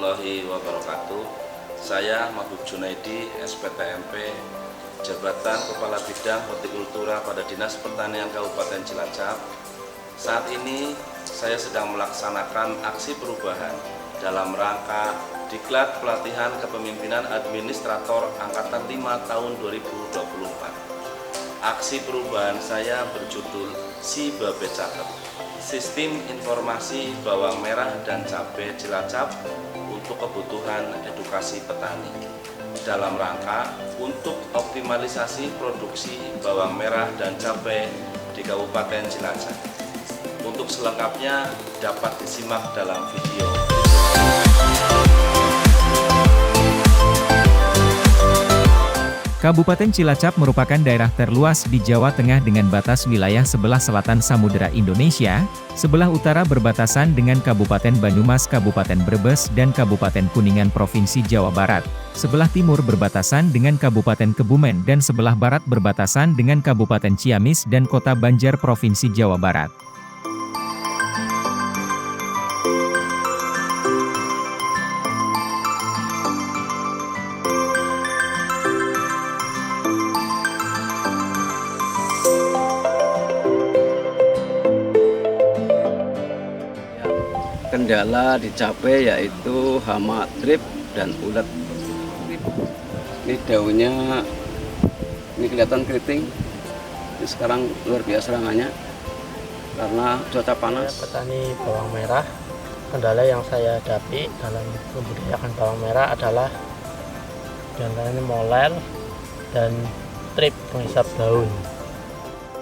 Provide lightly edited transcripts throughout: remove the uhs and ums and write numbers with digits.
warahmatullahi wabarakatuh. Saya Mahbub Junaidi, SPTMP, Jabatan Kepala Bidang Hortikultura pada Dinas Pertanian Kabupaten Cilacap. Saat ini saya sedang melaksanakan aksi perubahan dalam rangka Diklat Pelatihan Kepemimpinan Administrator Angkatan 5 tahun 2024. Aksi perubahan saya berjudul Si Babe Cakep, Sistem Informasi Bawang Merah dan Cabai Cilacap untuk kebutuhan edukasi petani dalam rangka untuk optimalisasi produksi bawang merah dan cabai di Kabupaten Cilacap. Untuk selengkapnya dapat disimak dalam video. Kabupaten Cilacap merupakan daerah terluas di Jawa Tengah dengan batas wilayah sebelah selatan Samudera Indonesia, sebelah utara berbatasan dengan Kabupaten Banyumas, Kabupaten Brebes, dan Kabupaten Kuningan Provinsi Jawa Barat, sebelah timur berbatasan dengan Kabupaten Kebumen dan sebelah barat berbatasan dengan Kabupaten Ciamis dan Kota Banjar Provinsi Jawa Barat. Kendala di cabai yaitu hama trip dan ulet. Ini daunnya, ini kelihatan keriting. Ini sekarang luar biasa serangannya karena cuaca panas. Petani bawang merah, kendala yang saya hadapi dalam membudidayakan bawang merah adalah diantaranya molel dan trip penghisap daun.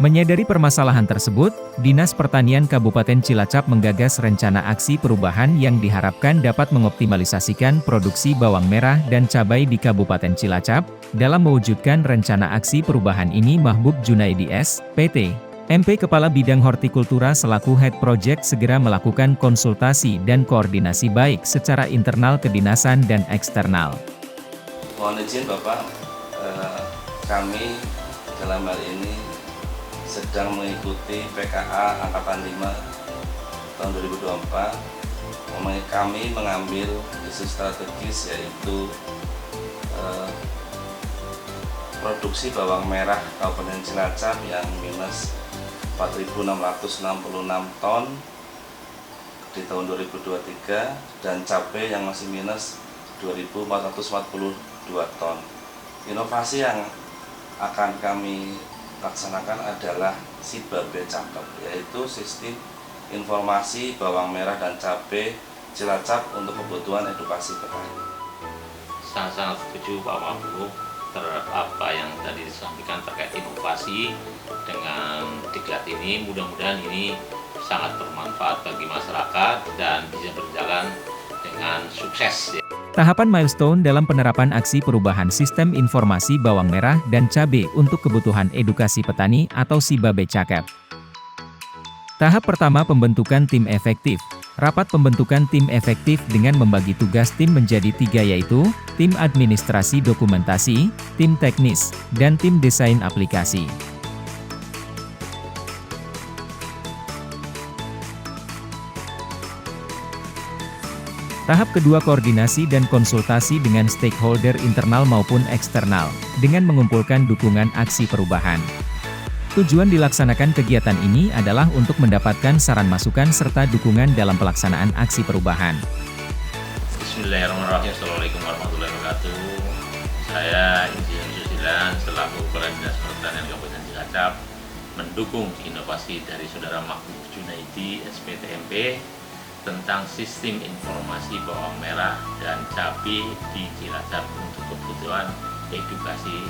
Menyadari permasalahan tersebut, Dinas Pertanian Kabupaten Cilacap menggagas rencana aksi perubahan yang diharapkan dapat mengoptimalisasikan produksi bawang merah dan cabai di Kabupaten Cilacap. Dalam mewujudkan rencana aksi perubahan ini, Mahbub Junaidi S.PT. MP Kepala Bidang Hortikultura selaku Head Project segera melakukan konsultasi dan koordinasi baik secara internal kedinasan dan eksternal. Mohon izin Bapak, kami dalam hal ini sedang mengikuti PKA Angkatan 5 tahun 2024. Kami mengambil isu strategis yaitu produksi bawang merah Kabupaten Cilacap yang minus 4.666 ton di tahun 2023 dan cabai yang masih minus 2.442 ton. Inovasi yang akan kami laksanakan adalah Si Babe Cakep, yaitu sistem informasi bawang merah dan cabai Cilacap untuk kebutuhan edukasi petani. Sangat setuju Pak Mahbub terhadap apa yang tadi disampaikan terkait inovasi dengan diklat ini. Mudah-mudahan ini sangat bermanfaat bagi masyarakat dan bisa berjalan dengan sukses. Tahapan milestone dalam penerapan aksi perubahan sistem informasi bawang merah dan cabai untuk kebutuhan edukasi petani atau Si Babe Cakep. Tahap pertama, pembentukan tim efektif. Rapat pembentukan tim efektif dengan membagi tugas tim menjadi 3 yaitu, tim administrasi dokumentasi, tim teknis, dan tim desain aplikasi. Tahap kedua, koordinasi dan konsultasi dengan stakeholder internal maupun eksternal, dengan mengumpulkan dukungan aksi perubahan. Tujuan dilaksanakan kegiatan ini adalah untuk mendapatkan saran masukan serta dukungan dalam pelaksanaan aksi perubahan. Bismillahirrahmanirrahim. Assalamualaikum warahmatullahi wabarakatuh. Saya Insinyur Susilan selaku Kepala Dinas Pertanian Kabupaten Cilacap mendukung inovasi dari Saudara Mahbub Junaidi SPTMP tentang sistem informasi bawang merah dan cabai di Cilacap untuk kebutuhan edukasi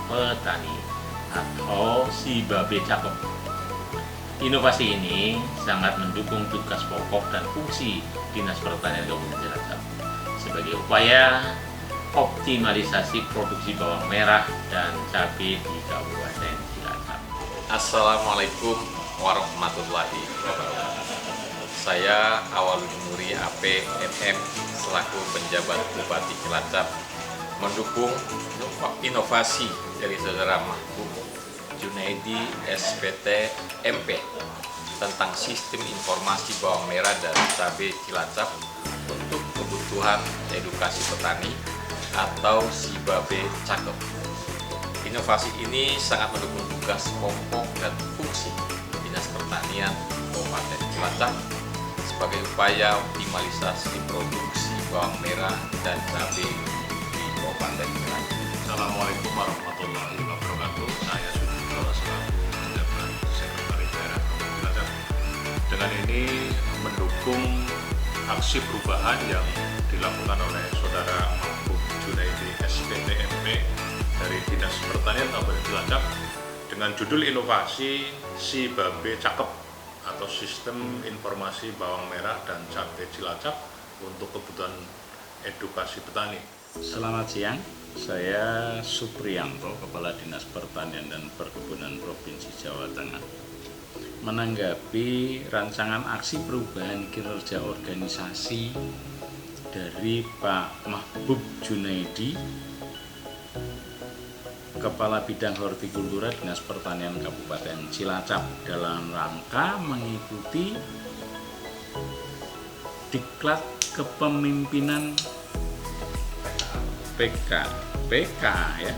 petani atau Si Babe Cakep. Inovasi ini sangat mendukung tugas pokok dan fungsi Dinas Pertanian Kabupaten Cilacap sebagai upaya optimalisasi produksi bawang merah dan cabai di Kabupaten Cilacap. Assalamualaikum warahmatullahi wabarakatuh. Saya Awaludin Nuri AP MM selaku penjabat Bupati Cilacap mendukung inovasi dari Saudara Mahbub Junaidi SPT MP tentang sistem informasi bawang merah dan cabai Cilacap untuk kebutuhan kebutuhan edukasi petani atau Sibabe Cakep. Inovasi ini sangat mendukung tugas pokok dan fungsi Dinas Pertanian Kabupaten Cilacap sebagai upaya optimalisasi produksi bawang merah dan cabai di Kabupaten Cilacap. Assalamualaikum warahmatullahi wabarakatuh. Saya Sudipto selaku penjabat Sekretaris Daerah Kabupaten Cilacap. Dengan ini mendukung aksi perubahan yang dilakukan oleh Saudara Mahbub Junaidi SPTMP dari Dinas Pertanian Kabupaten Cilacap dengan judul inovasi Sibabe Cakep atau Sistem Informasi Bawang Merah dan Cabai Cilacap untuk kebutuhan edukasi petani. Selamat siang, saya Supriyanto, Kepala Dinas Pertanian dan Perkebunan Provinsi Jawa Tengah. Menanggapi rancangan aksi perubahan kinerja organisasi dari Pak Mahbub Junaidi, Kepala Bidang Hortikultura Dinas Pertanian Kabupaten Cilacap, dalam rangka mengikuti Diklat Kepemimpinan PK ya,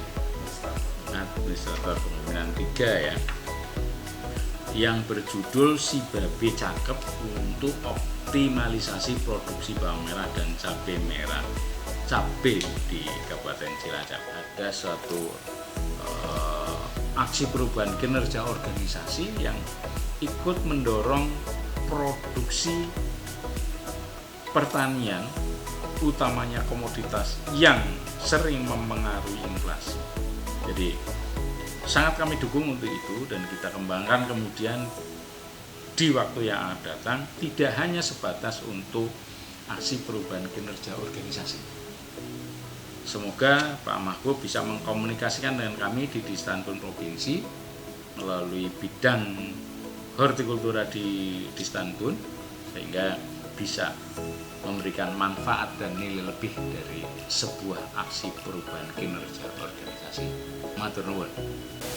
Administrator Kepemimpinan 3 ya, yang berjudul Sibabe Cakep untuk optimalisasi produksi bawang merah dan cabai merah di Kabupaten Cilacap. Ada suatu aksi perubahan kinerja organisasi yang ikut mendorong produksi pertanian, utamanya komoditas yang sering mempengaruhi inflasi. Jadi sangat kami dukung untuk itu dan kita kembangkan kemudian di waktu yang akan datang, tidak hanya sebatas untuk aksi perubahan kinerja organisasi. Semoga Pak Mahbub bisa mengkomunikasikan dengan kami di Distanpun Provinsi melalui bidang hortikultura di Distanpun sehingga bisa memberikan manfaat dan nilai lebih dari sebuah aksi perubahan kinerja organisasi. Matur nuwun.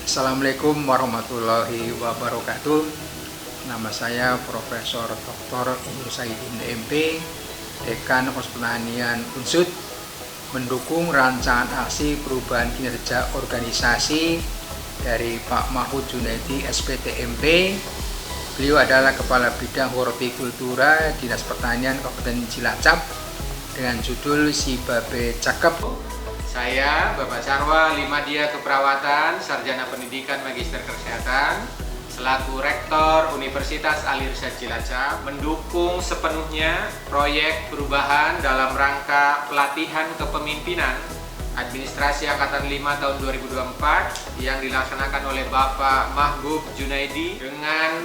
Assalamualaikum warahmatullahi wabarakatuh. Nama saya Profesor Dr. Nur Saidin MP, Dekan Pertanian Unsud, mendukung rancangan aksi perubahan kinerja organisasi dari Pak Mahbub Junaidi SPTMP. Beliau adalah Kepala Bidang Hortikultura Dinas Pertanian Kabupaten Cilacap dengan judul Sibabe Cakep. Saya Bapak Sarwa Limadia Keperawatan, Sarjana Pendidikan Magister Kesehatan, selaku Rektor Universitas Al-Irsyad Cilacap, mendukung sepenuhnya proyek perubahan dalam rangka pelatihan kepemimpinan Administrasi Angkatan 5 tahun 2024 yang dilaksanakan oleh Bapak Mahbub Junaidi dengan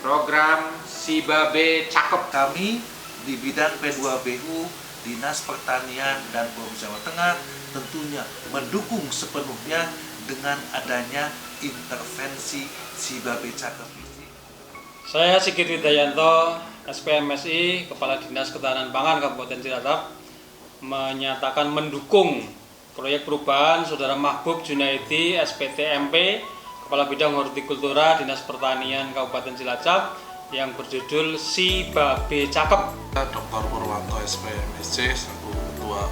program Sibabe Cakep. Kami di bidang P2BU Dinas Pertanian dan Provinsi Jawa Tengah tentunya mendukung sepenuhnya dengan adanya intervensi Sibabe Cakep ini. Saya Sigit Widayanto, SPMSI, Kepala Dinas Ketahanan Pangan Kabupaten Cilacap, menyatakan mendukung proyek perubahan Saudara Mahbub Junaidi SPTMP, Kepala Bidang Hortikultura Dinas Pertanian Kabupaten Cilacap yang berjudul Sibabe Cakep. Dr. Purwanto SPMSC selaku Ketua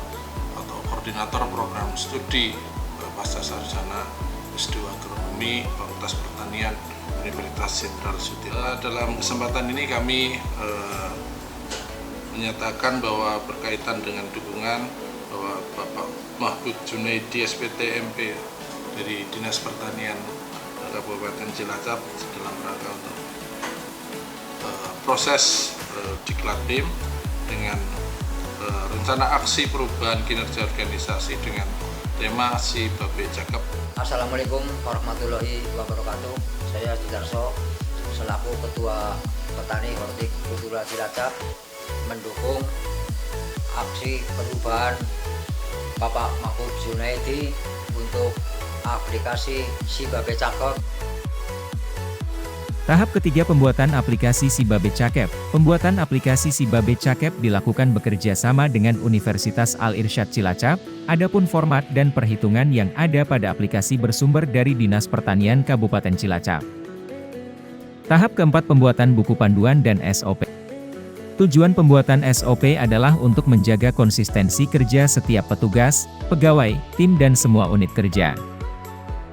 atau Koordinator Program Studi Pasca Sarjana S2 Agronomi Fakultas Pertanian Universitas Jenderal Sudirman. Dalam kesempatan ini kami menyatakan bahwa berkaitan dengan dukungan bahwa Bapak Mahbub Junaidi SPTMP dari Dinas Pertanian Kabupaten Cilacap dalam rangka untuk proses Diklat BIM dengan rencana aksi perubahan kinerja organisasi dengan tema Sibabe Cakep. Assalamualaikum warahmatullahi wabarakatuh. Saya Sudarso selaku Ketua Petani Hortikultura Cilacap mendukung aksi perubahan Bapak Mahbub Junaidi untuk aplikasi Sibabe Cakep. Tahap ketiga pembuatan aplikasi Sibabe Cakep. Pembuatan aplikasi Sibabe Cakep dilakukan bekerja sama dengan Universitas Al-Irsyad Cilacap. Adapun format dan perhitungan yang ada pada aplikasi bersumber dari Dinas Pertanian Kabupaten Cilacap. Tahap keempat pembuatan buku panduan dan SOP. Tujuan pembuatan SOP adalah untuk menjaga konsistensi kerja setiap petugas, pegawai, tim dan semua unit kerja.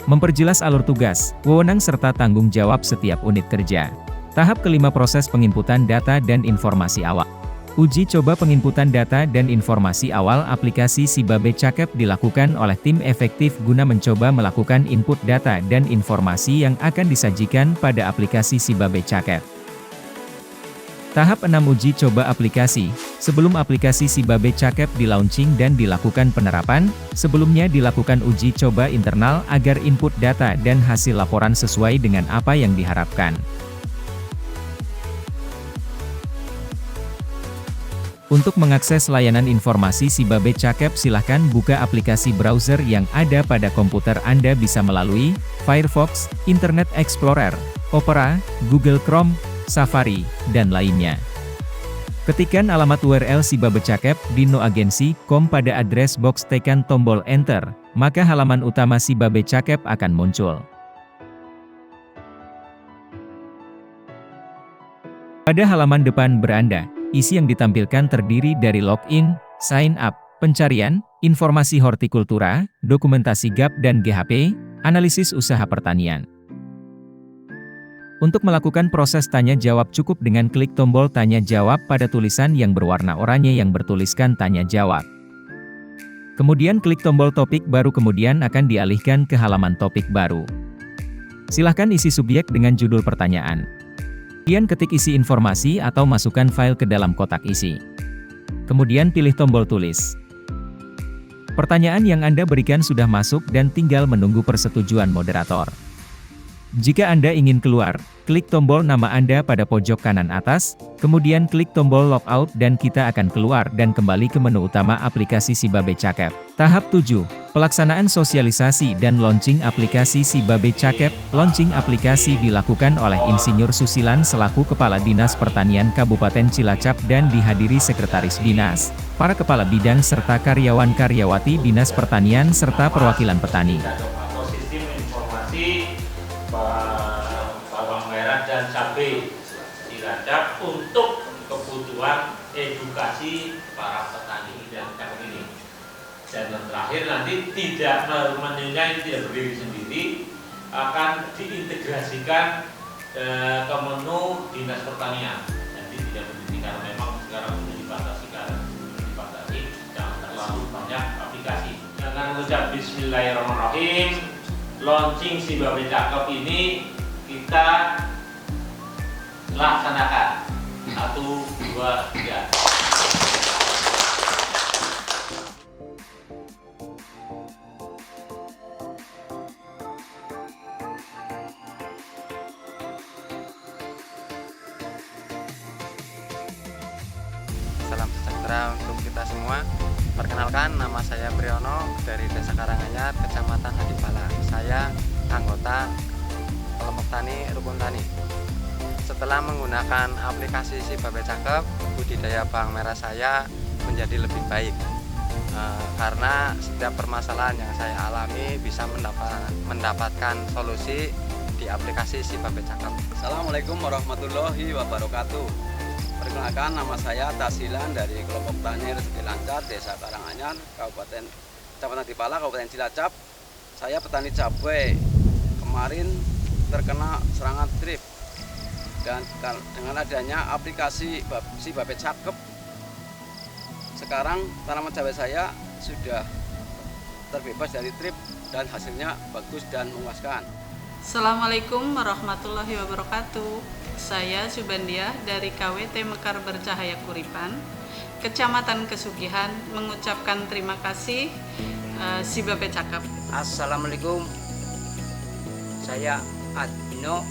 Memperjelas alur tugas, wewenang serta tanggung jawab setiap unit kerja. Tahap kelima, proses penginputan data dan informasi awal. Uji coba penginputan data dan informasi awal aplikasi Sibabe Cakep dilakukan oleh tim efektif guna mencoba melakukan input data dan informasi yang akan disajikan pada aplikasi Sibabe Cakep. Tahap 6, uji coba aplikasi. Sebelum aplikasi Sibabe Cakep di-launching dan dilakukan penerapan, sebelumnya dilakukan uji coba internal agar input data dan hasil laporan sesuai dengan apa yang diharapkan. Untuk mengakses layanan informasi Sibabe Cakep, silahkan buka aplikasi browser yang ada pada komputer Anda, bisa melalui Firefox, Internet Explorer, Opera, Google Chrome, Safari, dan lainnya. Ketikkan alamat URL Sibabe Cakep di noagensi.com pada address box, tekan tombol Enter, maka halaman utama Sibabe Cakep akan muncul. Pada halaman depan beranda, isi yang ditampilkan terdiri dari login, sign up, pencarian, informasi hortikultura, dokumentasi GAP dan GHP, analisis usaha pertanian. Untuk melakukan proses tanya jawab, cukup dengan klik tombol tanya jawab pada tulisan yang berwarna oranye yang bertuliskan tanya jawab. Kemudian klik tombol topik baru, kemudian akan dialihkan ke halaman topik baru. Silahkan isi subjek dengan judul pertanyaan. Kemudian ketik isi informasi atau masukkan file ke dalam kotak isi. Kemudian pilih tombol tulis. Pertanyaan yang Anda berikan sudah masuk dan tinggal menunggu persetujuan moderator. Jika Anda ingin keluar, klik tombol nama Anda pada pojok kanan atas, kemudian klik tombol logout dan kita akan keluar dan kembali ke menu utama aplikasi Sibabe Cakep. Tahap 7, pelaksanaan sosialisasi dan launching aplikasi Sibabe Cakep. Launching aplikasi dilakukan oleh Insinyur Susilan selaku Kepala Dinas Pertanian Kabupaten Cilacap dan dihadiri Sekretaris Dinas, para Kepala Bidang serta karyawan-karyawati Dinas Pertanian serta perwakilan petani. Sistem informasi bawang merah dan cabai Cilacap untuk kebutuhan edukasi para petani dan kami ini. Dan yang terakhir nanti tidak menunya ini tidak berdiri sendiri, akan diintegrasikan ke menu Dinas Pertanian. Jadi tidak berdiri karena memang sekarang sudah dibatasi, jangan terlalu banyak aplikasi. Dengan mengucap Bismillahirrahmanirrahim, launching Sibabe Cakep ini kita laksanakan. 1, 2, 3. Salam sejahtera untuk kita semua. Perkenalkan, nama saya Priyono dari Desa Karanganyar, Kecamatan Hadipala. Saya anggota kelompok tani Rukun Tani. Setelah menggunakan aplikasi Sibabe Cakep, budidaya bawang merah saya menjadi lebih baik. Karena setiap permasalahan yang saya alami bisa mendapatkan solusi di aplikasi Sibabe Cakep. Assalamualaikum warahmatullahi wabarakatuh. Perkenalkan, nama saya Tasilan dari kelompok tani Rezeki Lancar, Desa Karanganyar, Kecamatan Hadipala, Kabupaten Cilacap. Saya petani cabai. Kemarin terkena serangan trip, dan dengan adanya aplikasi Sibabe Cakep, sekarang tanaman cabai saya sudah terbebas dari trip dan hasilnya bagus dan memuaskan. Assalamualaikum warahmatullahi wabarakatuh. Saya Subandia dari KWT Mekar Bercahaya Kuripan, Kecamatan Kesugihan, mengucapkan terima kasih Sibabe Cakep. Assalamualaikum. Saya Adino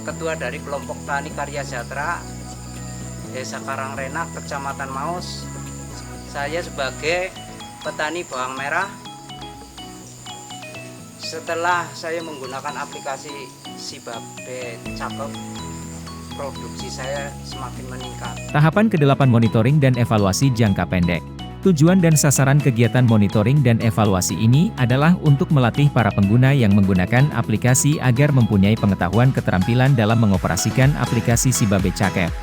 Ketua dari Kelompok Tani Karya Sejahtera Desa Karangrena, Kecamatan Maus. Saya sebagai petani bawang merah. Setelah saya menggunakan aplikasi Sibabe Cakep, produksi saya semakin meningkat. Tahapan ke-8, monitoring dan evaluasi jangka pendek. Tujuan dan sasaran kegiatan monitoring dan evaluasi ini adalah untuk melatih para pengguna yang menggunakan aplikasi agar mempunyai pengetahuan keterampilan dalam mengoperasikan aplikasi Sibabe Cakep.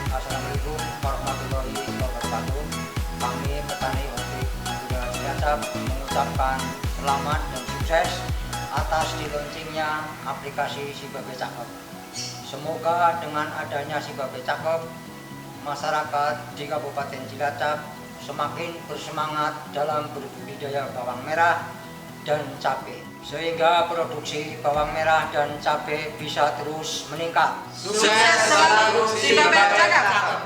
Assalamualaikum warahmatullahi wabarakatuh. Kami petani organik Budaya Cilacap mengucapkan selamat dan sukses atas diluncurnya aplikasi Sibabe Cakep. Semoga dengan adanya Sibabe Cakep, masyarakat di Kabupaten Cilacap semakin bersemangat dalam berbudidaya bawang merah dan cabai, sehingga produksi bawang merah dan cabai bisa terus meningkat. Sukses selalu Sibabe Cakep.